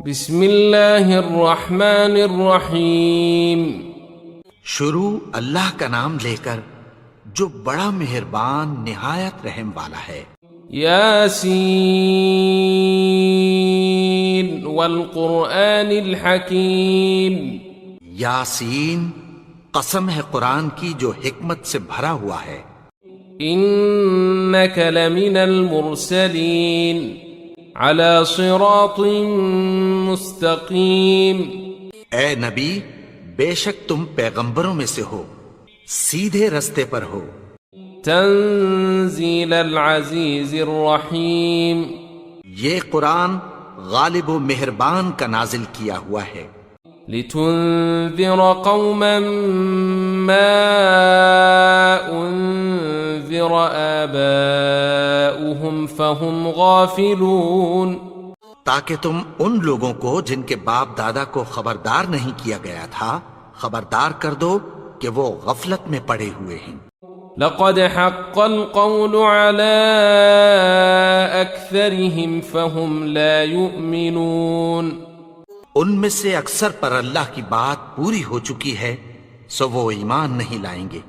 بسم اللہ الرحمن الرحیم. شروع اللہ کا نام لے کر جو بڑا مہربان نہایت رحم والا ہے. یاسین والقرآن الحکیم. یاسین، قسم ہے قرآن کی جو حکمت سے بھرا ہوا ہے. انک لمن المرسلین على صراط مستقیم. اے نبی، بے شک تم پیغمبروں میں سے ہو، سیدھے رستے پر ہو. تنزیل العزیز الرحیم. یہ قرآن غالب و مہربان کا نازل کیا ہوا ہے. لتنذر قوما ما انذر آباؤهم فهم غافلون. تاکہ تم ان لوگوں کو جن کے باپ دادا کو خبردار نہیں کیا گیا تھا خبردار کر دو کہ وہ غفلت میں پڑے ہوئے ہیں. لقد حق القول على أكثرهم فهم لا يؤمنون. ان میں سے اکثر پر اللہ کی بات پوری ہو چکی ہے سو وہ ایمان نہیں لائیں گے.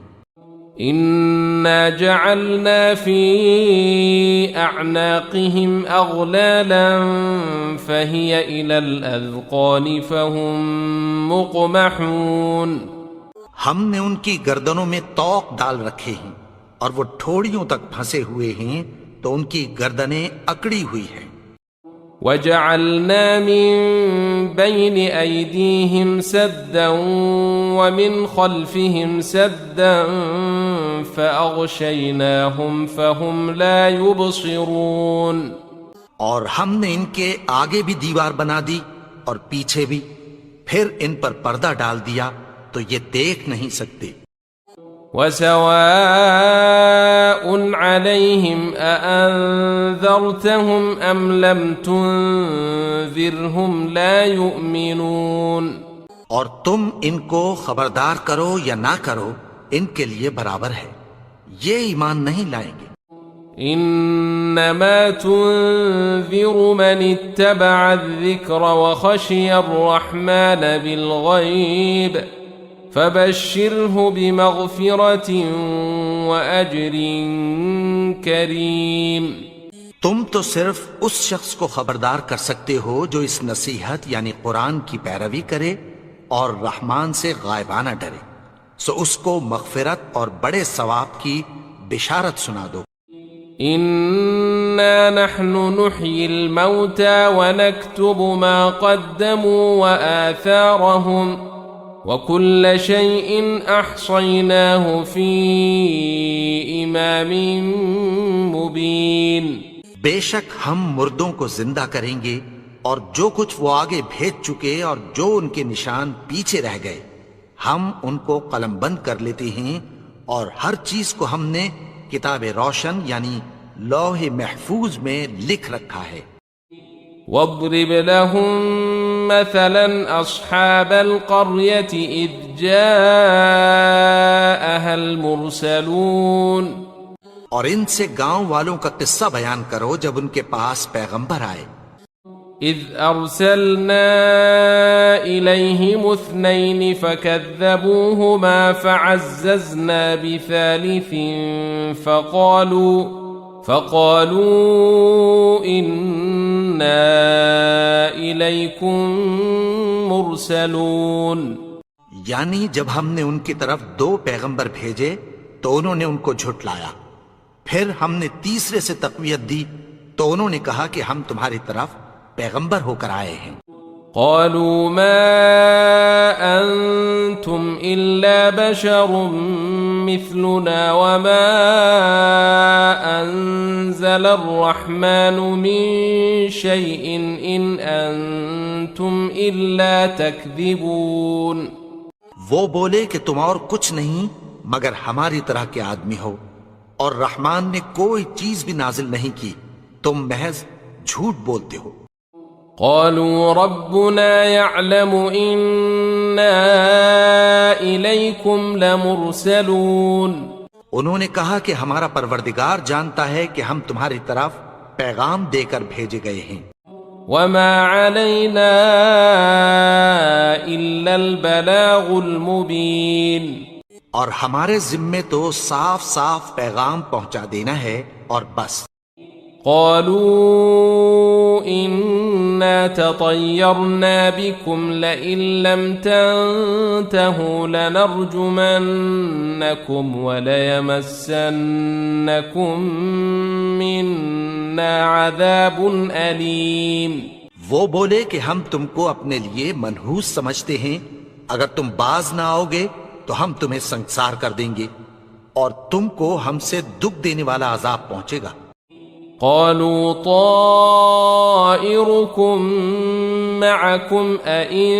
إنا جعلنا في أعناقهم أغلالا فهي إلى الأذقان فهم مقمحون. ہم نے ان کی گردنوں میں طوق ڈال رکھے ہیں اور وہ ٹھوڑیوں تک پھنسے ہوئے ہیں تو ان کی گردنیں اکڑی ہوئی ہیں. وجعلنا من بين أيديهم سدا ومن خلفهم سدا فأغشيناهم فهم لا يبصرون. اور ہم نے ان کے آگے بھی دیوار بنا دی اور پیچھے بھی، پھر ان پر پردہ ڈال دیا تو یہ دیکھ نہیں سکتے. وسواء عليهم أأنذرتهم أم لم تنذرهم لا يؤمنون. اور تم ان کو خبردار کرو یا نہ کرو ان کے لیے برابر ہے، یہ ایمان نہیں لائیں گے. انما تنذر من اتبع الذكر وخشي الرحمن بالغيب فبشره بمغفرة وأجر كريم. تم تو صرف اس شخص کو خبردار کر سکتے ہو جو اس نصیحت یعنی قرآن کی پیروی کرے اور رحمان سے غائبانہ ڈرے، سو اس کو مغفرت اور بڑے ثواب کی بشارت سنا دو. إنا نحن نحيي الموتى ونكتب ما قدموا وآثارهم وكل شيء أحصيناه في إمام مبين. بے شک ہم مردوں کو زندہ کریں گے اور جو کچھ وہ آگے بھیج چکے اور جو ان کے نشان پیچھے رہ گئے ہم ان کو قلم بند کر لیتے ہیں اور ہر چیز کو ہم نے کتاب روشن یعنی لوح محفوظ میں لکھ رکھا ہے. واضرب لهم مثلا أصحاب القرية إذ جاءها المرسلون. اور ان سے گاؤں والوں کا قصہ بیان کرو جب ان کے پاس پیغمبر آئے. إذ أرسلنا إليهم 2 فكذبوهما فعززنا بثالث فقالوا إنا إليكم مرسلون. یعنی جب ہم نے ان کی طرف 2 پیغمبر بھیجے تو انہوں نے ان کو جھٹلایا، پھر ہم نے تیسرے سے تقویت دی تو انہوں نے کہا کہ ہم تمہاری طرف پیغمبر ہو کر آئے ہیں. قالوا ما أنتم إلا بشر مثلنا وما أنزل الرحمن من شيء إن أنتم إلا تكذبون. وہ بولے کہ تم اور کچھ نہیں مگر ہماری طرح کے آدمی ہو اور رحمان نے کوئی چیز بھی نازل نہیں کی، تم محض جھوٹ بولتے ہو. قالوا ربنا يعلم إنا إليكم لمرسلون. انہوں نے کہا کہ ہمارا پروردگار جانتا ہے کہ ہم تمہاری طرف پیغام دے کر بھیجے گئے ہیں. وما علينا إلا البلاغ المبين. اور ہمارے ذمے تو صاف صاف پیغام پہنچا دینا ہے اور بس. قالوا إنا تطيرنا بكم لئن لم تنتهوا لنرجمنكم وليمسنكم منا عذاب أليم. وہ بولے کہ ہم تم کو اپنے لیے منحوس سمجھتے ہیں، اگر تم باز نہ آؤ گے تو ہم تمہیں سنسار کر دیں گے اور تم کو ہم سے دکھ دینے والا عذاب پہنچے گا. قالوا طائركم معكم أئن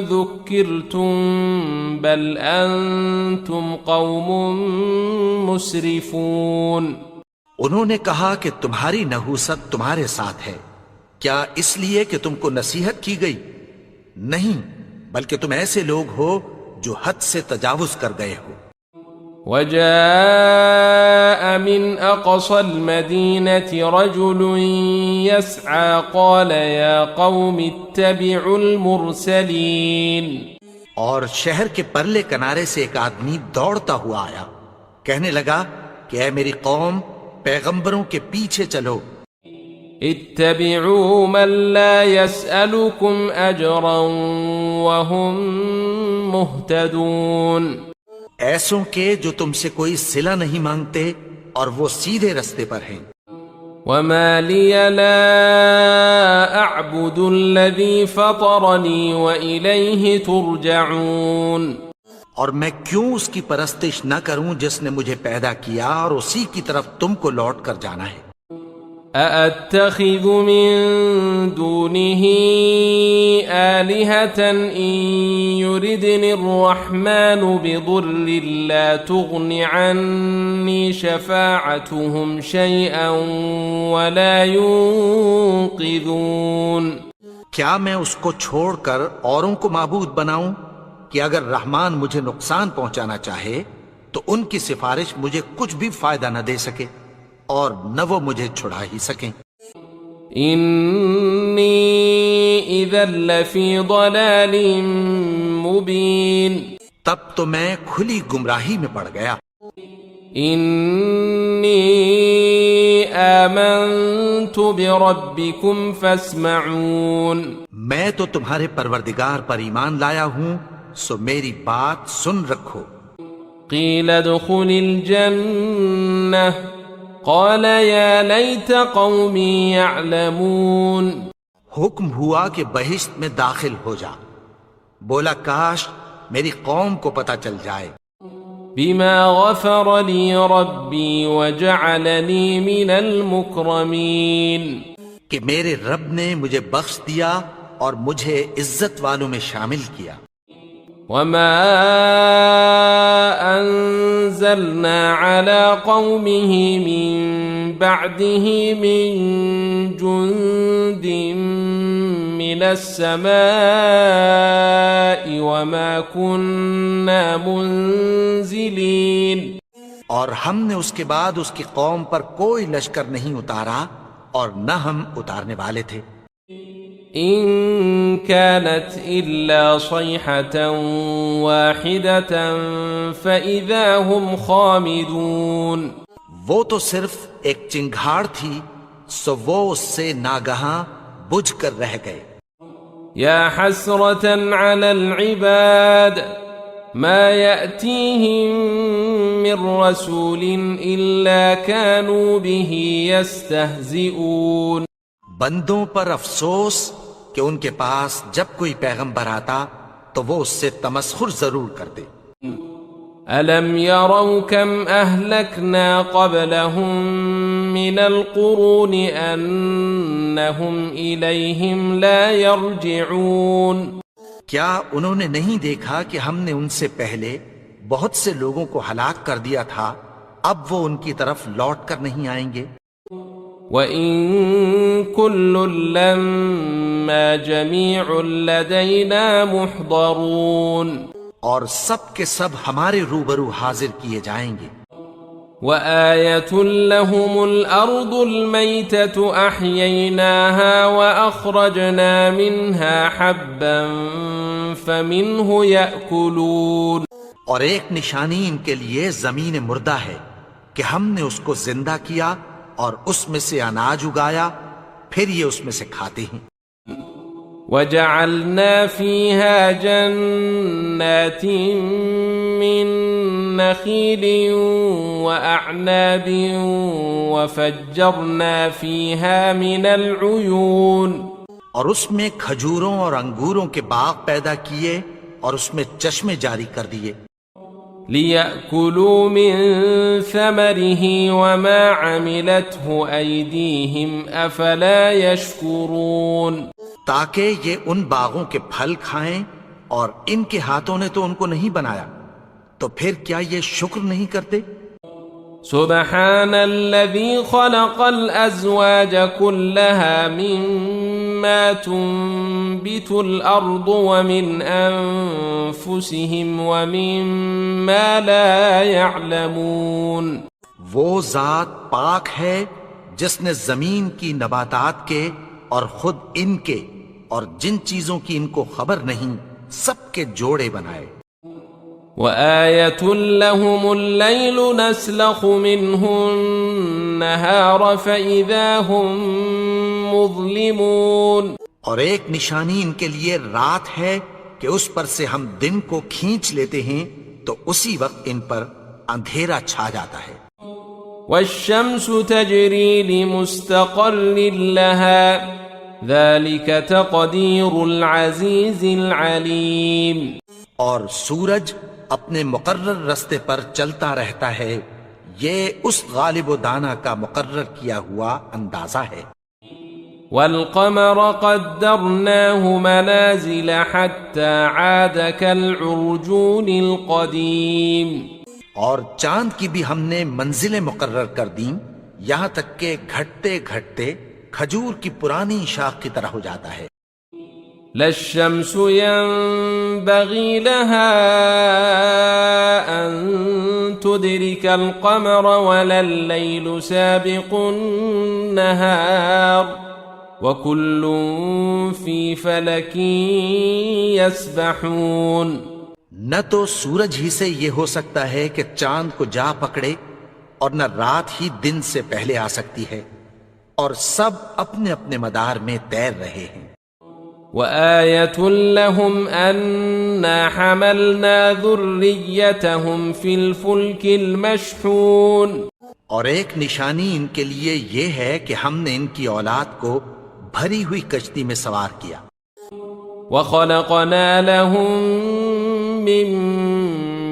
ذكرتم بل أنتم قوم مسرفون. انہوں نے کہا کہ تمہاری نحوست تمہارے ساتھ ہے، کیا اس لیے کہ تم کو نصیحت کی گئی؟ نہیں، بلکہ تم ایسے لوگ ہو جو حد سے تجاوز کر گئے ہو. وجاء من أقصى المدينة رجل يسعى قال يا قوم اتبعوا المرسلين. اور شہر کے پرلے کنارے سے ایک آدمی دوڑتا ہوا آیا، کہنے لگا کہ اے میری قوم، پیغمبروں کے پیچھے چلو. اتبعوا من لا يسألكم أجرا وهم مهتدون. ایسوں کے جو تم سے کوئی صلہ نہیں مانگتے اور وہ سیدھے رستے پر ہیں. وما لي لا أعبد الذي فطرني وإليه ترجعون. اور میں کیوں اس کی پرستش نہ کروں جس نے مجھے پیدا کیا اور اسی کی طرف تم کو لوٹ کر جانا ہے. أأتخذ من دونه آلهة إن يردني الرحمن بضر لا تغن عني شفاعتهم شيئا ولا ينقذون. کیا میں اس کو چھوڑ کر اوروں کو معبود بناؤں کہ اگر رحمان مجھے نقصان پہنچانا چاہے تو ان کی سفارش مجھے کچھ بھی فائدہ نہ دے سکے اور نہ وہ مجھے چھڑا ہی سکیں. انی اذا لفی ضلال مبین. تب تو میں کھلی گمراہی میں پڑ گیا. انی آمنت بربکم فاسمعون. میں تو تمہارے پروردگار پر ایمان لایا ہوں، سو میری بات سن رکھو. قیل ادخل الجنہ قال يا ليت قومي يعلمون. حکم ہوا کہ بہشت میں داخل ہو جا. بولا کاش میری قوم کو پتہ چل جائے. بما غفر لي ربي وجعلني من المكرمين. کہ میرے رب نے مجھے بخش دیا اور مجھے عزت والوں میں شامل کیا. وما أنزلنا على قومه من بعده من جند من السماء وما كنا منزلين. اور ہم نے اس کے بعد اس کی قوم پر کوئی لشکر نہیں اتارا اور نہ ہم اتارنے والے تھے. إن كانت إلا صيحة واحدة فإذا هم خامدون. وہ تو صرف ایک چنگھاڑ تھی، سو وہ اس سے ناگہاں بجھ کر رہ گئے. يا حسرة على العباد ما يأتيهم من رسول إلا كانوا به يستهزئون. بندوں پر افسوس کہ ان کے پاس جب کوئی پیغمبر آتا تو وہ اس سے تمسخر ضرور کرتے. أَلَمْ يَرَوْا كَمْ أَهْلَكْنَا قَبْلَهُمْ مِنَ الْقُرُونِ أَنَّهُمْ إِلَيْهِمْ لَا يَرْجِعُونَ. کیا انہوں نے نہیں دیکھا کہ ہم نے ان سے پہلے بہت سے لوگوں کو ہلاک کر دیا تھا، اب وہ ان کی طرف لوٹ کر نہیں آئیں گے. وَإِن كُلٌّ لَّمَّا جَمِيعٌ لَّدَيْنَا مُحْضَرُونَ. اور سب کے سب ہمارے روبرو حاضر کیے جائیں گے. وآية لهم الأرض الميتة أحييناها وأخرجنا منها حبا فمنه يأكلون اور ایک نشانی ان کے لیے زمین مردہ ہے کہ ہم نے اس کو زندہ کیا اور اس میں سے اناج اگایا، پھر یہ اس میں سے کھاتے ہیں۔ وجعلنا فيها جنات من نخيل وأعناب وفجرنا فيها من العيون اور اس میں کھجوروں اور انگوروں کے باغ پیدا کیے اور اس میں چشمے جاری کر دیے، ليأكلوا من ثمره وما عملته أيديهم أفلا يشكرون تاکہ یہ ان باغوں کے پھل کھائیں، اور ان کے ہاتھوں نے تو ان کو نہیں بنایا، تو پھر کیا یہ شکر نہیں کرتے؟ سبحان الذي خلق الأزواج كلها مما تنبت الأرض ومن أنفسهم ومما لا يعلمون وہ ذات پاک ہے جس نے زمین کی نباتات کے اور خود ان کے اور جن چیزوں کی ان کو خبر نہیں سب کے جوڑے بنائے۔ وآية لهم الليل نسلخ منه النهار فإذا هم مظلمون اور ایک نشانی ان کے لیے رات ہے کہ اس پر سے ہم دن کو کھینچ لیتے ہیں تو اسی وقت ان پر اندھیرا چھا جاتا ہے۔ والشمس تجري لمستقر لها ذلك تقدير العزيز العليم اور سورج اپنے مقرر رستے پر چلتا رہتا ہے، یہ اس غالب و دانا کا مقرر کیا ہوا اندازہ ہے۔ والقمر قدرناه منازل حتى عاد كالعرجون القديم اور چاند کی بھی ہم نے منزلیں مقرر کر دیں یہاں تک کہ گھٹتے گھٹتے کھجور کی پرانی شاخ کی طرح ہو جاتا ہے۔ لا الشمس ينبغي لها أن تدرك القمر ولا الليل سابق النهار وكل في فلك يسبحون نہ تو سورج ہی سے یہ ہو سکتا ہے کہ چاند کو جا پکڑے، اور نہ رات ہی دن سے پہلے آ سکتی ہے، اور سب اپنے اپنے مدار میں تیر رہے ہیں۔ وآية لهم أنا حملنا ذريتهم في الفلك المشحون اور ایک نشانی ان کے لیے یہ ہے کہ ہم نے ان کی اولاد کو بھری ہوئی کشتی میں سوار کیا۔ وخلقنا لهم من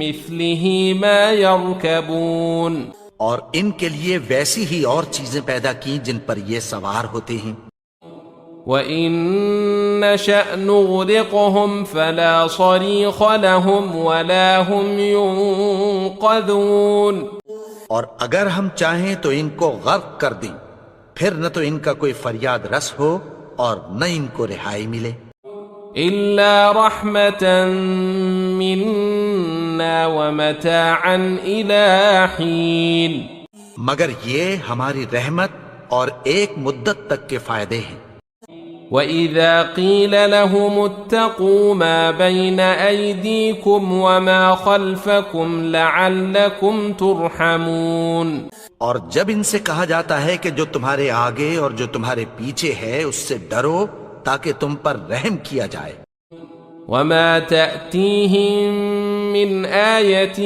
مثله ما يركبون اور ان کے لیے ویسی ہی اور چیزیں پیدا کی جن پر یہ سوار ہوتے ہیں۔ وَإِن نَّشَأْ نُغْرِقْهُمْ فَلَا صَرِيخَ لَهُمْ وَلَا هُمْ يُنقَذُونَ اور اگر ہم چاہیں تو ان کو غرق کر دیں، پھر نہ تو ان کا کوئی فریاد رس ہو اور نہ ان کو رہائی ملے۔ إِلَّا رَحْمَةً مِّنَّا وَمَتَاعًا إِلَىٰ حِينٍ مگر یہ ہماری رحمت اور ایک مدت تک کے فائدے ہیں۔ وَإِذَا قِيلَ لَهُمُ اتَّقُوا مَا بَيْنَ أَيْدِيكُمْ وَمَا خَلْفَكُمْ لَعَلَّكُمْ تُرْحَمُونَ اور جب ان سے کہا جاتا ہے کہ جو تمہارے آگے اور جو تمہارے پیچھے ہے اس سے ڈرو تاکہ تم پر رحم کیا جائے۔ وَمَا تَأْتِيهِم مِّنْ آيَةٍ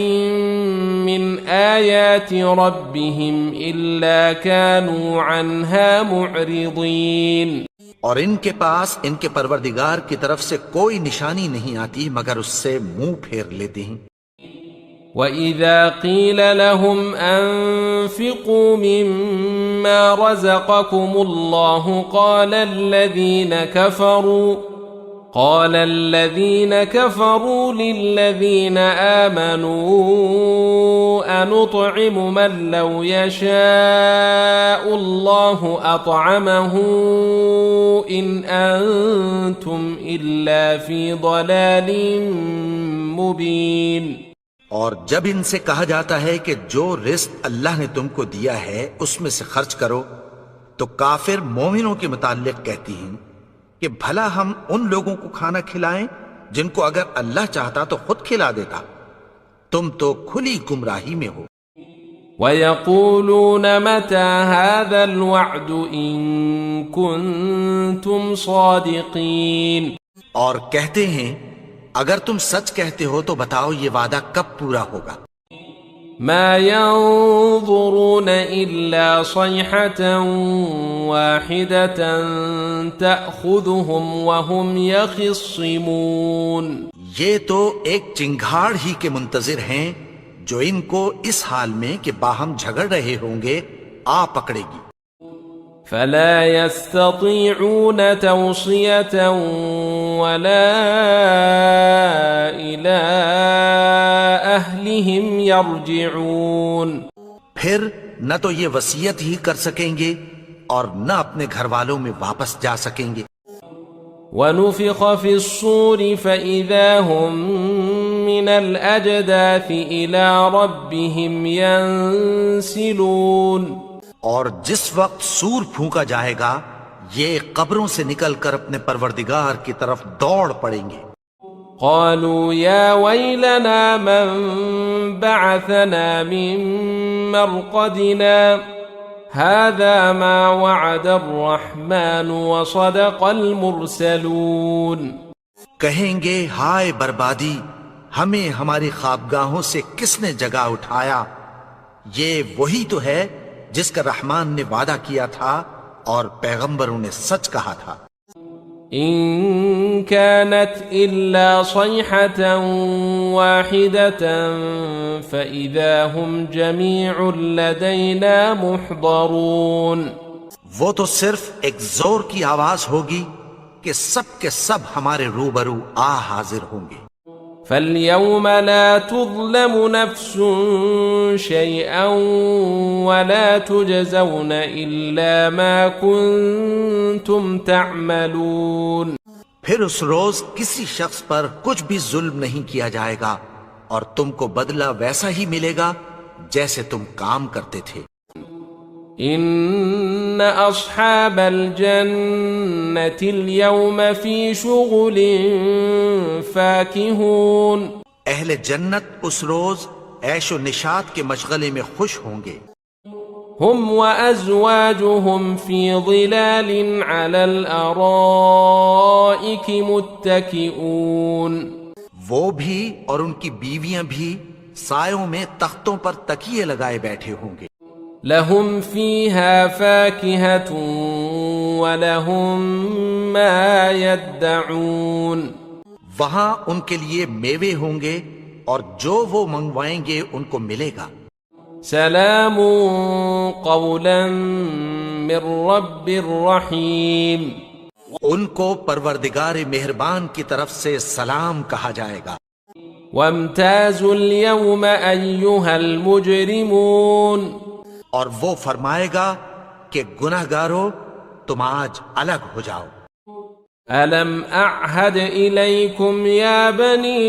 مِّنْ آيَاتِ رَبِّهِمْ إِلَّا كَانُوا عَنْهَا مُعْرِضِينَ اور ان کے پاس ان کے پروردگار کی طرف سے کوئی نشانی نہیں آتی مگر اس سے منہ پھیر لیتے ہیں۔ وَإِذَا قِيلَ لَهُمْ أَنفِقُوا مِمَّا رَزَقَكُمُ اللَّهُ قَالَ الَّذِينَ كَفَرُوا لِلَّذِينَ آمَنُوا أَنُطْعِمُ مَن لَّوْ يَشَاءُ اللَّهُ أَطْعَمَهُ إِنْ أَنتُمْ إِلَّا فِي ضَلَالٍ مُّبِينٍ اور جب ان سے کہا جاتا ہے کہ جو رزق اللہ نے تم کو دیا ہے اس میں سے خرچ کرو، تو کافر مومنوں کے متعلق کہتی ہیں کہ بھلا ہم ان لوگوں کو کھانا کھلائیں جن کو اگر اللہ چاہتا تو خود کھلا دیتا، تم تو کھلی گمراہی میں ہو۔ وَيَقُولُونَ مَتَى هَذَا الْوَعْدُ إِن كُنتُمْ صَادِقِينَ، اور کہتے ہیں اگر تم سچ کہتے ہو تو بتاؤ یہ وعدہ کب پورا ہوگا۔ مَا يَنظُرُونَ إِلَّا صَيْحَةً وَاحِدَةً تَأْخُذُهُمْ وَهُمْ يَخِصِّمُونَ، یہ تو ایک چنگھاڑ ہی کے منتظر ہیں جو ان کو اس حال میں کہ باہم جھگڑ رہے ہوں گے آ پکڑے گی۔ فَلَا يَسْتَطِيعُونَ تَوْصِيَةً وَلَا إِلَىٰ أَهْلِهِمْ يَرْجِعُونَ، پھر نہ تو یہ وصیت ہی کر سکیں گے اور نہ اپنے گھر والوں میں واپس جا سکیں گے۔ وَنُفِخَ فِي الصُّورِ فَإِذَا هُم مِّنَ الْأَجْدَاثِ إِلَىٰ رَبِّهِمْ يَنسِلُونَ، اور جس وقت سور پھونکا جائے گا یہ قبروں سے نکل کر اپنے پروردگار کی طرف دوڑ پڑیں گے۔ قالوا يا ويلنا من بعثنا من مرقدنا هذا ما وعد الرحمن وصدق المرسلون، کہیں گے ہائے بربادی، ہمیں ہماری خوابگاہوں سے کس نے جگا اٹھایا، یہ وہی تو ہے جس کا رحمان نے وعدہ کیا تھا اور پیغمبروں نے سچ کہا تھا۔ إن كانت إلا صيحة واحدة فإذا هم جميع لدينا محضرون، وہ تو صرف ایک زور کی آواز ہوگی کہ سب کے سب ہمارے روبرو آ حاضر ہوں گے۔ فاليوم لا تظلم نفس شيئا ولا تجزون إلا ما كنتم تعملون، پھر اس روز کسی شخص پر کچھ بھی ظلم نہیں کیا جائے گا اور تم کو بدلہ ویسا ہی ملے گا جیسے تم کام کرتے تھے۔ إن أصحاب الجنة اليوم في شغل فاكهون، اہل جنت اس روز عیش و نشاط کے مشغلے میں خوش ہوں گے۔ هم وأزواجهم في ظلال على الأرائك متكئون، وہ بھی اور ان کی بیویاں بھی سایوں میں تختوں پر تکیے لگائے بیٹھے ہوں گے۔ لهم فيها فاكهة ولهم ما يدعون، وہاں ان کے لیے میوے ہوں گے اور جو وہ منگوائیں گے ان کو ملے گا۔ سلام قولا من رب رحیم، ان کو پروردگار مہربان کی طرف سے سلام کہا جائے گا۔ وامتازوا اليوم أيها المجرمون، اور وہ فرمائے گا کہ گناہگارو تم آج الگ ہو جاؤ۔ ألم أعهد إليكم يا بني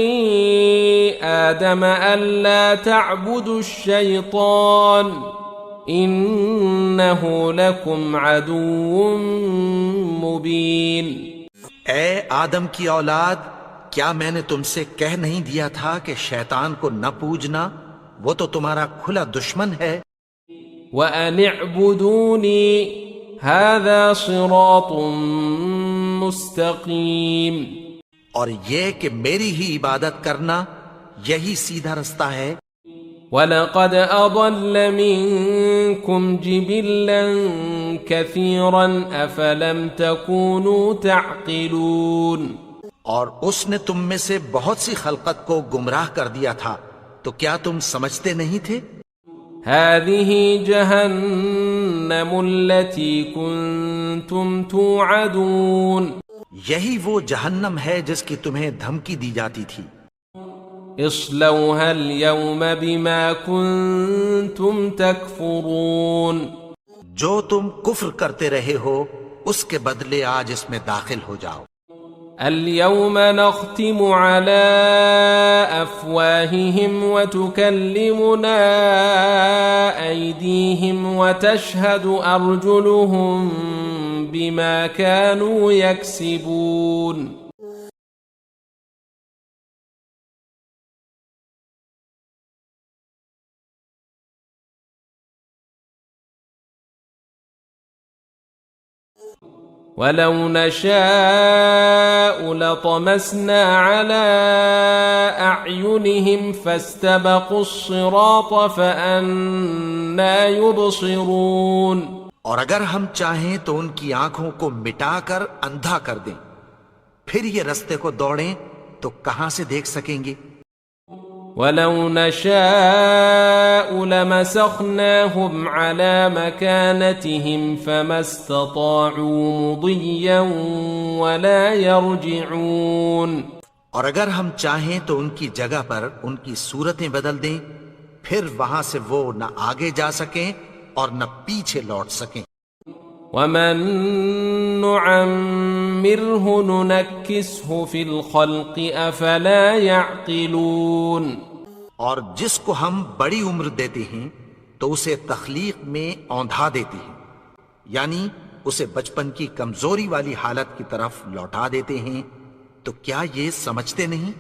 آدم ألا تعبدوا الشيطان إنه لكم عدو مبين، اے آدم کی اولاد، کیا میں نے تم سے کہہ نہیں دیا تھا کہ شیطان کو نہ پوجنا، وہ تو تمہارا کھلا دشمن ہے۔ وَأَنِ اعْبُدُونِي هَذَا صِرَاطٌ مُسْتَقِيمٌ، اور یہ کہ میری ہی عبادت کرنا یہی سیدھا رستہ ہے۔ وَلَقَدْ أَضَلَّ مِنكُمْ جِبِلًّا كَثِيرًا أَفَلَمْ تَكُونُوا تَعْقِلُونَ، اور اس نے تم میں سے بہت سی خلقت کو گمراہ کر دیا تھا، تو کیا تم سمجھتے نہیں تھے؟ هذه جهنم التي كنتم توعدون، یہی وہ جہنم ہے جس کی تمہیں دھمکی دی جاتی تھی۔ اصلوها اليوم بما كنتم تكفرون، جو تم کفر کرتے رہے ہو اس کے بدلے آج اس میں داخل ہو جاؤ۔ اليوم نختم على أفواههم وتكلمنا أيديهم وتشهد أرجلهم بما كانوا يكسبون ولو نشاء لطمسنا على أعينهم فاستبقوا الصراط فأنى يبصرون اور اگر ہم چاہیں تو ان کی آنکھوں کو مٹا کر اندھا کر دیں، پھر یہ رستے کو دوڑیں تو کہاں سے دیکھ سکیں گے؟ ولو نشاء لمسخناهم على مكانتهم فما استطاعوا مضيا ولا يرجعون اور اگر ہم چاہیں تو ان کی جگہ پر ان کی صورتیں بدل دیں، پھر وہاں سے وہ نہ آگے جا سکیں اور نہ پیچھے لوٹ سکیں۔ ومن نعمره ننكسه في الخلق أفلا يعقلون اور جس کو ہم بڑی عمر دیتے ہیں تو اسے تخلیق میں اوندھا دیتے ہیں، یعنی اسے بچپن کی کمزوری والی حالت کی طرف لوٹا دیتے ہیں، تو کیا یہ سمجھتے نہیں؟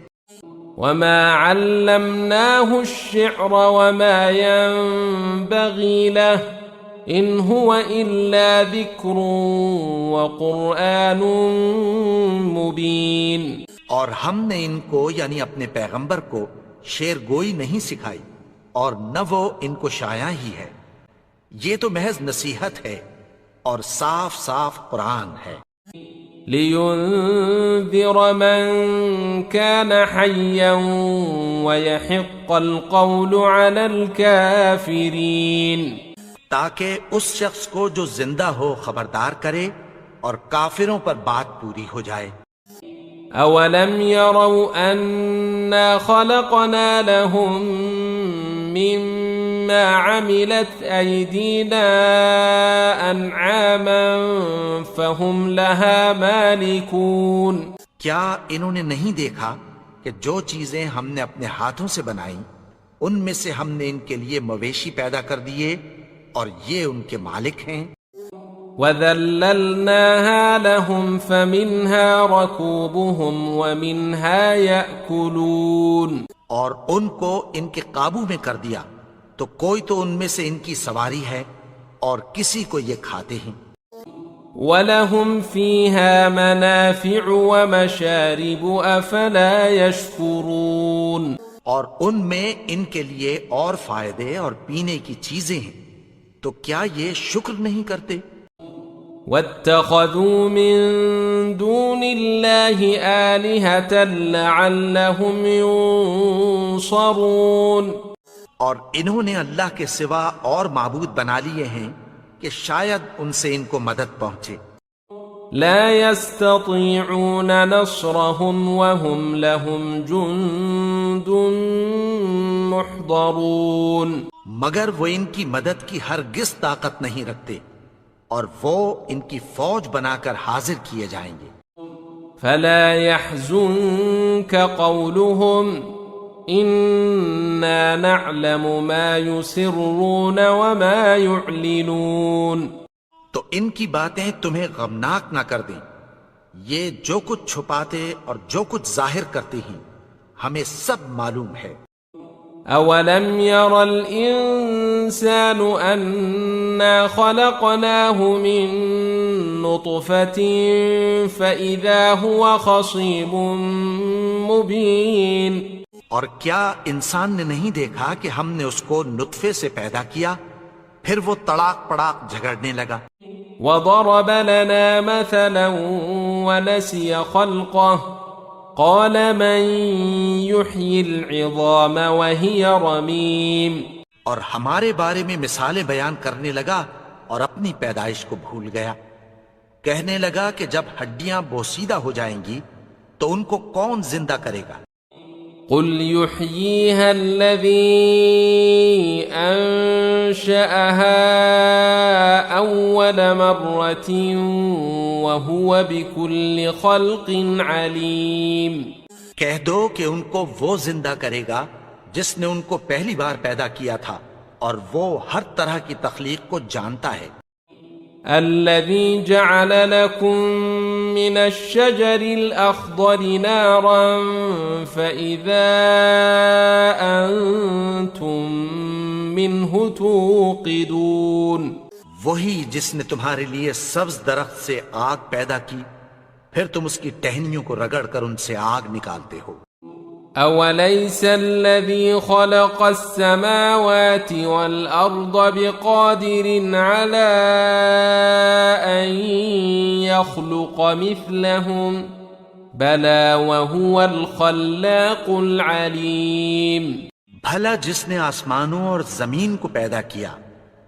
وما علمناه الشعر وما ينبغي له إن هو إلا ذكر وقرآن مبين اور ہم نے ان کو یعنی اپنے پیغمبر کو شعر گوئی نہیں سکھائی اور نہ وہ ان کو شایع ہی ہے، یہ تو محض نصیحت ہے اور صاف صاف قرآن ہے۔ لينذر من كان حيا ويحق القول على الكافرين تاکہ اس شخص کو جو زندہ ہو خبردار کرے اور کافروں پر بات پوری ہو جائے۔ أولم يروا أنا خلقنا لهم مما عملت أيدينا أنعاما فهم لها مالكون کیا انہوں نے نہیں دیکھا کہ جو چیزیں ہم نے اپنے ہاتھوں سے بنائیں ان میں سے ہم نے ان کے لیے مویشی پیدا کر دیے اور یہ ان کے مالک ہیں۔ وَذَلَّلْنَاهَا لَهُمْ فَمِنْهَا رَكُوبُهُمْ وَمِنْهَا يَأْكُلُونَ اور ان کو ان کے قابو میں کر دیا تو کوئی تو ان میں سے ان کی سواری ہے اور کسی کو یہ کھاتے ہیں۔ وَلَهُمْ فِيهَا مَنَافِعُ وَمَشَارِبُ أَفَلَا يَشْكُرُونَ اور ان میں ان کے لیے اور فائدے اور پینے کی چیزیں ہیں، تو کیا یہ شکر نہیں کرتے؟ وَاتَّخَذُوا مِن دُونِ اللَّهِ آلِهَةً لَعَلَّهُمْ يُنصَرُونَ اور انہوں نے اللہ کے سوا اور معبود بنا لیے ہیں کہ شاید ان سے ان کو مدد پہنچے۔ لا يستطيعون نصرهم وهم لهم جند محضرون مگر وہ ان کی مدد کی ہرگز طاقت نہیں رکھتے اور وہ ان کی فوج بنا کر حاضر کیے جائیں گے۔ فلا يحزنك قولهم إنا نعلم ما يسرون وما يعلنون تو ان کی باتیں تمہیں غمناک نہ کر دیں، یہ جو کچھ چھپاتے اور جو کچھ ظاہر کرتے ہیں ہمیں سب معلوم ہے۔ أولم ير الإنسان أنا خلقناه من نطفة فإذا هو خصيم مبين اور کیا انسان نے نہیں دیکھا کہ ہم نے اس کو نطفے سے پیدا کیا پھر وہ تڑاک پڑاک جھگڑنے لگا۔ وضرب لنا مثلا ونسي خلقه قال من يحيي العظام وهي رميم اور ہمارے بارے میں مثالیں بیان کرنے لگا اور اپنی پیدائش کو بھول گیا، کہنے لگا کہ جب ہڈیاں بوسیدہ ہو جائیں گی تو ان کو کون زندہ کرے گا؟ قل يحييها الذي أنشأها أول مرة وهو بكل خلق عليم کہہ دو کہ ان کو وہ زندہ کرے گا جس نے ان کو پہلی بار پیدا کیا تھا اور وہ ہر طرح کی تخلیق کو جانتا ہے. الذي جعل لكم من الشجر الأخضر نارا فإذا أنتم منه توقدون وہی جس نے تمہارے لیے سبز درخت سے آگ پیدا کی پھر تم اس کی ٹہنیوں کو رگڑ کر ان سے آگ نکالتے ہو. أوليس الذي خلق السماوات والأرض بقادر على أن يخلق مثلهم بلى وهو الخلاق العليم بھلا جس نے آسمانوں اور زمین کو پیدا کیا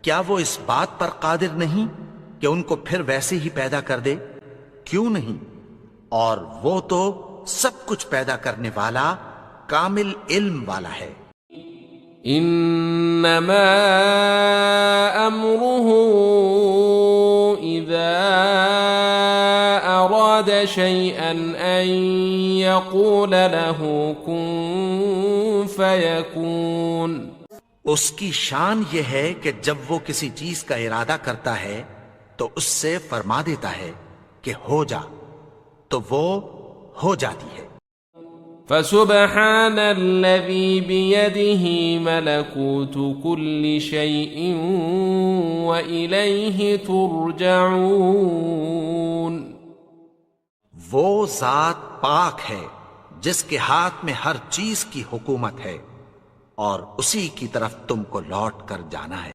کیا وہ اس بات پر قادر نہیں کہ ان کو پھر ویسے ہی پیدا کر دے؟ کیوں نہیں؟ اور وہ تو سب کچھ پیدا کرنے والا کامل علم والا ہے. انما امره اذا اراد شيئا ان يقول له كن فيكون اس کی شان یہ ہے کہ جب وہ کسی چیز کا ارادہ کرتا ہے تو اس سے فرما دیتا ہے کہ ہو جا تو وہ ہو جاتی ہے. فسبحان الذي بيده ملكوت كل شيء وإليه ترجعون وہ ذات پاک ہے جس کے ہاتھ میں ہر چیز کی حکومت ہے اور اسی کی طرف تم کو لوٹ کر جانا ہے.